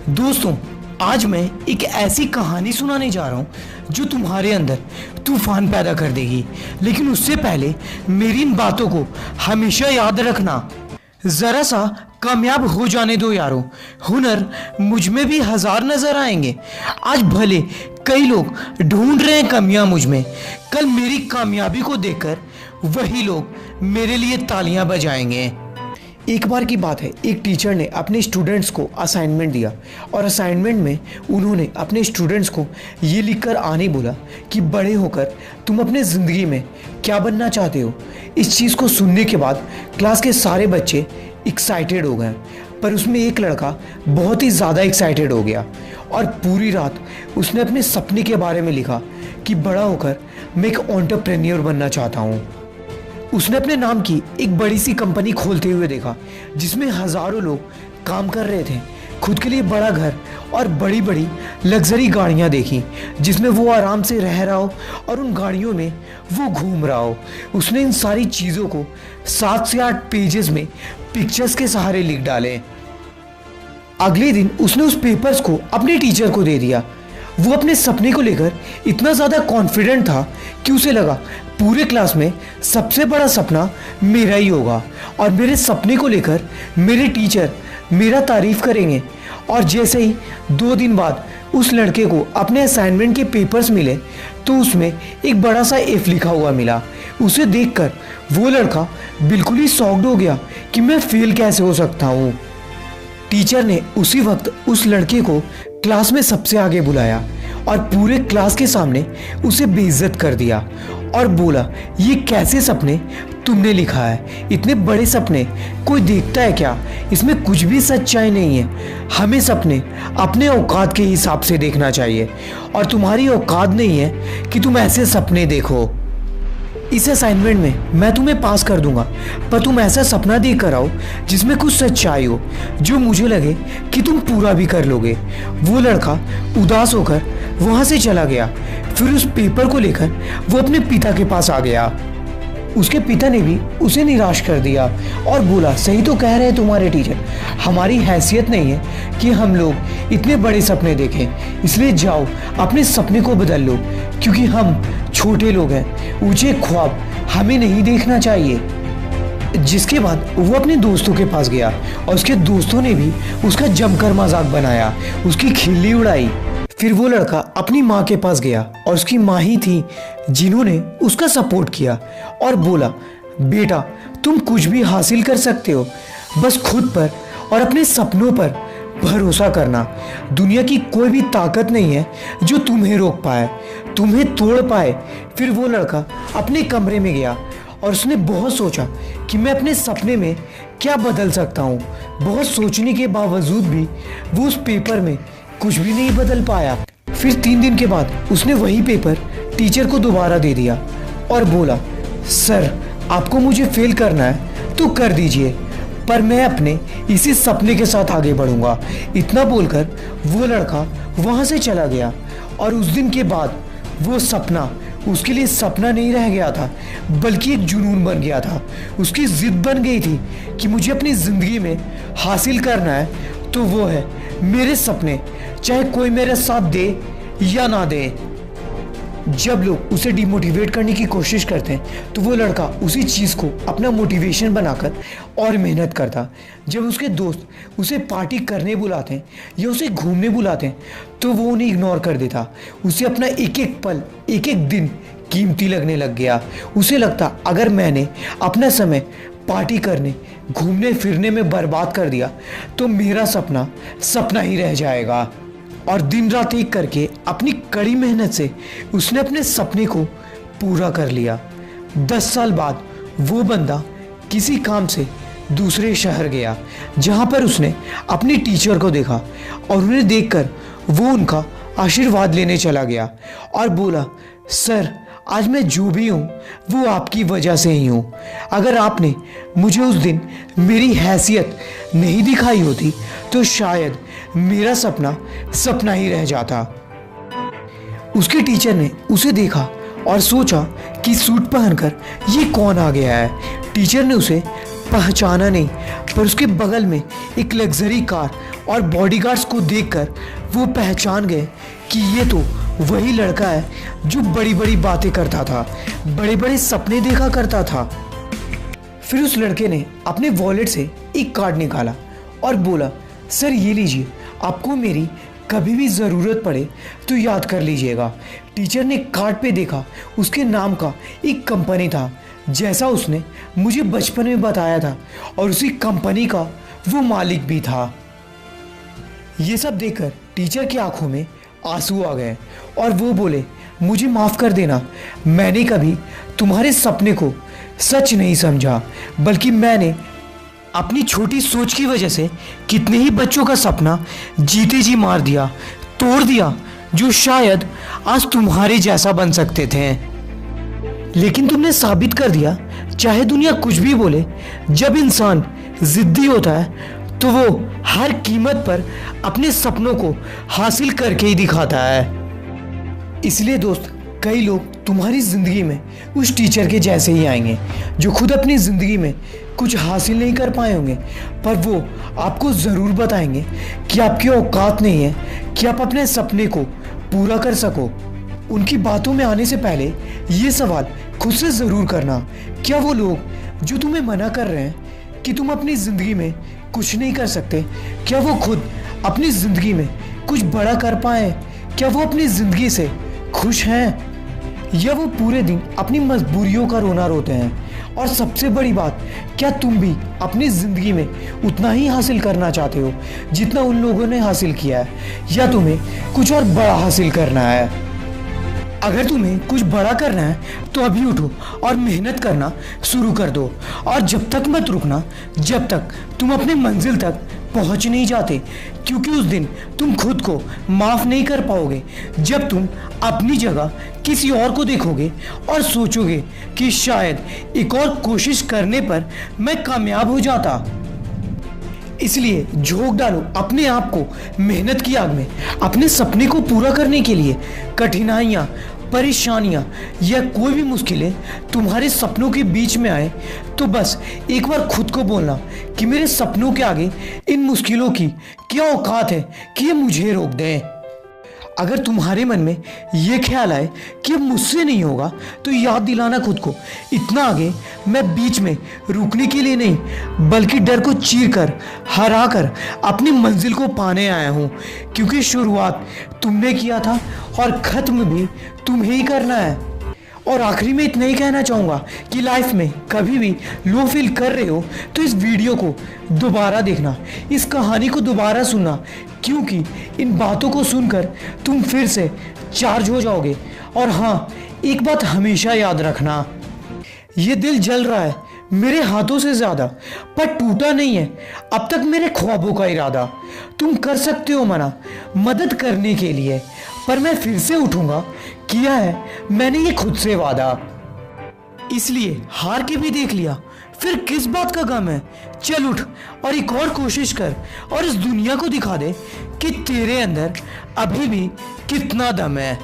दोस्तों, आज मैं एक ऐसी कहानी सुनाने जा रहा हूँ जो तुम्हारे अंदर तूफान पैदा कर देगी। लेकिन उससे पहले मेरी इन बातों को हमेशा याद रखना। जरा सा कामयाब हो जाने दो यारों, हुनर मुझ में भी हजार नजर आएंगे। आज भले कई लोग ढूंढ रहे हैं कमियां मुझ में, कल मेरी कामयाबी को देखकर वही लोग मेरे लिए तालियां बजाएंगे। एक बार की बात है, एक टीचर ने अपने स्टूडेंट्स को असाइनमेंट दिया और असाइनमेंट में उन्होंने अपने स्टूडेंट्स को ये लिखकर आने बोला कि बड़े होकर तुम अपने ज़िंदगी में क्या बनना चाहते हो। इस चीज़ को सुनने के बाद क्लास के सारे बच्चे एक्साइटेड हो गए, पर उसमें एक लड़का बहुत ही ज़्यादा एक्साइटेड हो गया और पूरी रात उसने अपने सपने के बारे में लिखा कि बड़ा होकर मैं एक एंटरप्रेन्योर बनना चाहता हूँ। उसने अपने नाम की एक बड़ी सी कंपनी खोलते हुए देखा जिसमें हजारों लोग काम कर रहे थे। खुद के लिए बड़ा घर और बड़ी बड़ी लग्जरी गाड़ियां देखी जिसमें वो आराम से रह रहा हो और उन गाड़ियों में वो घूम रहा हो। उसने इन सारी चीज़ों को 7 से 8 पेजेस में पिक्चर्स के सहारे लिख डाले। अगले दिन उसने उस पेपर्स को अपने टीचर को दे दिया। वो अपने सपने को लेकर इतना ज़्यादा कॉन्फिडेंट था कि उसे लगा पूरे क्लास में सबसे बड़ा सपना मेरा ही होगा और मेरे सपने को लेकर मेरे टीचर मेरा तारीफ करेंगे। और जैसे ही 2 दिन बाद उस लड़के को अपने असाइनमेंट के पेपर्स मिले तो उसमें एक बड़ा सा एफ लिखा हुआ मिला। उसे देखकर वो लड़का बिल्कुल ही शॉक्ड हो गया कि मैं फेल कैसे हो सकता हूँ। टीचर ने उसी वक्त उस लड़के को क्लास में सबसे आगे बुलाया और पूरे क्लास के सामने उसे बेइज्जत कर दिया और बोला, ये कैसे सपने तुमने लिखा है? इतने बड़े सपने कोई देखता है क्या? इसमें कुछ भी सच्चाई नहीं है। हमें सपने अपने औकात के हिसाब से देखना चाहिए और तुम्हारी औकात नहीं है कि तुम ऐसे सपने देखो। इस असाइनमेंट में मैं तुम्हें पास कर दूंगा, पर तुम ऐसा सपना देख कर आओ जिसमें कुछ सच्चाई हो, जो मुझे लगे कि तुम पूरा भी कर लोगे। वो लड़का उदास होकर वहाँ से चला गया। फिर उस पेपर को लेकर वो अपने पिता के पास आ गया। उसके पिता ने भी उसे निराश कर दिया और बोला, सही तो कह रहे हैं तुम्हारे टीचर, हमारी हैसियत नहीं है कि हम लोग इतने बड़े सपने देखें, इसलिए जाओ अपने सपने को बदल लो, क्योंकि हम छोटे लोग हैं, ऊंचे ख्वाब हमें नहीं देखना चाहिए। जिसके बाद वो अपने दोस्तों के पास गया और उसके दोस्तों ने भी उसका जमकर मजाक बनाया, उसकी खिल्ली उड़ाई। फिर वो लड़का अपनी माँ के पास गया और उसकी माँ ही थी जिन्होंने उसका सपोर्ट किया और बोला, बेटा तुम कुछ भी हासिल कर सकते हो, बस खुद पर और अपने सपनों पर भरोसा करना। दुनिया की कोई भी ताकत नहीं है जो तुम्हें रोक पाए, तुम्हें तोड़ पाए। फिर वो लड़का अपने कमरे में गया और उसने बहुत सोचा कि मैं अपने सपने में क्या बदल सकता हूँ। बहुत सोचने के बावजूद भी वो उस पेपर में कुछ भी नहीं बदल पाया। फिर 3 दिन के बाद उसने वही पेपर टीचर को दोबारा दे दिया और बोला, सर आपको मुझे फेल करना है तो कर दीजिए, पर मैं अपने इसी सपने के साथ आगे बढ़ूंगा। इतना बोलकर वो लड़का वहाँ से चला गया और उस दिन के बाद वो सपना उसके लिए सपना नहीं रह गया था, बल्कि एक जुनून बन गया था। उसकी जिद बन गई थी कि मुझे अपनी ज़िंदगी में हासिल करना है तो वो है मेरे सपने, चाहे कोई मेरा साथ दे या ना दे। जब लोग उसे डिमोटिवेट करने की कोशिश करते हैं तो वो लड़का उसी चीज़ को अपना मोटिवेशन बनाकर और मेहनत करता। जब उसके दोस्त उसे पार्टी करने बुलाते हैं या उसे घूमने बुलाते हैं तो वो उन्हें इग्नोर कर देता। उसे अपना एक एक पल, एक एक दिन कीमती लगने लग गया। उसे लगता, अगर मैंने अपना समय पार्टी करने, घूमने फिरने में बर्बाद कर दिया तो मेरा सपना सपना ही रह जाएगा। और दिन रात एक करके अपनी कड़ी मेहनत से उसने अपने सपने को पूरा कर लिया। 10 साल बाद वो बंदा किसी काम से दूसरे शहर गया जहाँ पर उसने अपनी टीचर को देखा और उन्हें देखकर वो उनका आशीर्वाद लेने चला गया और बोला, सर आज मैं जो भी हूँ वो आपकी वजह से ही हूँ। अगर आपने मुझे उस दिन मेरी हैसियत नहीं दिखाई होती तो शायद मेरा सपना सपना ही रह जाता। उसके टीचर ने उसे देखा और सोचा कि सूट पहनकर ये कौन आ गया है। टीचर ने उसे पहचाना नहीं, पर उसके बगल में एक लग्जरी कार और बॉडीगार्ड्स को देखकर वो पहचान गए कि ये तो वही लड़का है जो बड़ी बड़ी बातें करता था, बड़े बड़े सपने देखा करता था। फिर उस लड़के ने अपने वॉलेट से एक कार्ड निकाला और बोला, सर ये लीजिए, आपको मेरी कभी भी ज़रूरत पड़े तो याद कर लीजिएगा। टीचर ने कार्ड पे देखा, उसके नाम का एक कंपनी था जैसा उसने मुझे बचपन में बताया था, और उसी कंपनी का वो मालिक भी था। ये सब देखकर टीचर की आंखों में आंसू आ गए और वो बोले, मुझे माफ़ कर देना, मैंने कभी तुम्हारे सपने को सच नहीं समझा, बल्कि मैंने अपनी छोटी सोच की वजह से कितने ही बच्चों का सपना जीते जी मार दिया, तोड़ दिया, जो शायद आज तुम्हारे जैसा बन सकते थे। लेकिन तुमने साबित कर दिया, चाहे दुनिया कुछ भी बोले, जब इंसान जिद्दी होता है तो वो हर कीमत पर अपने सपनों को हासिल करके ही दिखाता है। इसलिए दोस्त, कई लोग तुम्हारी ज़िंदगी में उस टीचर के जैसे ही आएंगे जो खुद अपनी ज़िंदगी में कुछ हासिल नहीं कर पाए होंगे, पर वो आपको ज़रूर बताएंगे कि आपकी औकात नहीं है कि आप अपने सपने को पूरा कर सको। उनकी बातों में आने से पहले ये सवाल खुद से ज़रूर करना, क्या वो लोग जो तुम्हें मना कर रहे हैं कि तुम अपनी ज़िंदगी में कुछ नहीं कर सकते, क्या वो खुद अपनी ज़िंदगी में कुछ बड़ा कर पाए? क्या वो अपनी ज़िंदगी से खुश हैं, या वो पूरे दिन अपनी मजबूरियों का रोना रोते हैं? और सबसे बड़ी बात, क्या तुम भी अपनी ज़िंदगी में उतना ही हासिल करना चाहते हो जितना उन लोगों ने हासिल किया है, या तुम्हें कुछ और बड़ा हासिल करना है? अगर तुम्हें कुछ बड़ा करना है तो अभी उठो और मेहनत करना शुरू कर दो, और जब तक मत रुकना जब तक तुम अपने मंजिल तक पहुंच नहीं जाते, क्योंकि उस दिन तुम खुद को माफ़ नहीं कर पाओगे जब तुम अपनी जगह किसी और को देखोगे और सोचोगे कि शायद एक और कोशिश करने पर मैं कामयाब हो जाता। इसलिए झोंक डालो अपने आप को मेहनत की आग में। अपने सपने को पूरा करने के लिए कठिनाइयाँ, परेशानियाँ या कोई भी मुश्किलें तुम्हारे सपनों के बीच में आए तो बस एक बार खुद को बोलना कि मेरे सपनों के आगे इन मुश्किलों की क्या औकात है कि ये मुझे रोक दें। अगर तुम्हारे मन में ये ख्याल आए कि अब मुझसे नहीं होगा तो याद दिलाना खुद को, इतना आगे मैं बीच में रुकने के लिए नहीं बल्कि डर को चीर कर, हरा कर अपनी मंजिल को पाने आया हूँ, क्योंकि शुरुआत तुमने किया था और ख़त्म भी तुम्हें ही करना है। और आखिरी में इतना ही कहना चाहूँगा कि लाइफ में कभी भी लो फील कर रहे हो तो इस वीडियो को दोबारा देखना, इस कहानी को दोबारा सुनना, क्योंकि इन बातों को सुनकर तुम फिर से चार्ज हो जाओगे। और हाँ, एक बात हमेशा याद रखना, ये दिल जल रहा है मेरे हाथों से ज़्यादा, पर टूटा नहीं है अब तक मेरे ख्वाबों का इरादा। तुम कर सकते हो मना मदद करने के लिए, पर मैं फिर से उठूंगा, किया है मैंने ये खुद से वादा। इसलिए हार के भी देख लिया, फिर किस बात का गम है, चल उठ और एक और कोशिश कर और इस दुनिया को दिखा दे कि तेरे अंदर अभी भी कितना दम है।